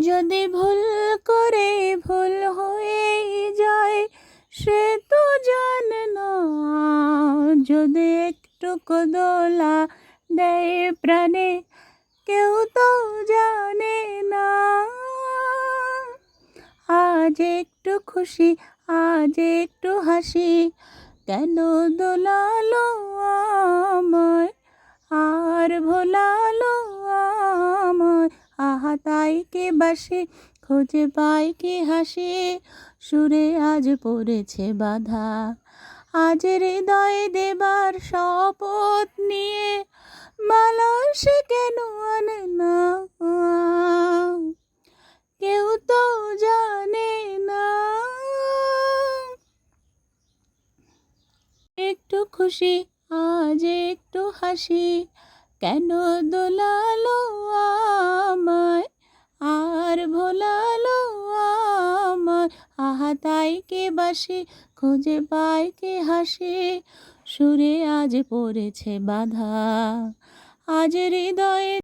যদি ভুল করে ভুল হয়ে যায় সে তো জানে না, যদি একটু দোলা দেয় প্রাণে কেউ তো জানে না। আজ একটু খুশি আজ একটু হাসি, কেন দোলালো আমায় আর ভোলালো আমায়। আহা তাই কে বাসে খুঁজে পাই কি হাসি, সুরে আজ পড়েছে বাধা। আজ হৃদয় দেবার শপথ নিয়ে মালা সে কেন আনে না, কেউ তো জানে না। একটু খুশি আজ একটু হাসি, কেন দোলালো আমায় আর ভোলালো আমায়। আহা তাই কে বাসি খুঁজে পাই কে হাসি, সুরে আজ পড়েছে বাধা। আজ হৃদয়ে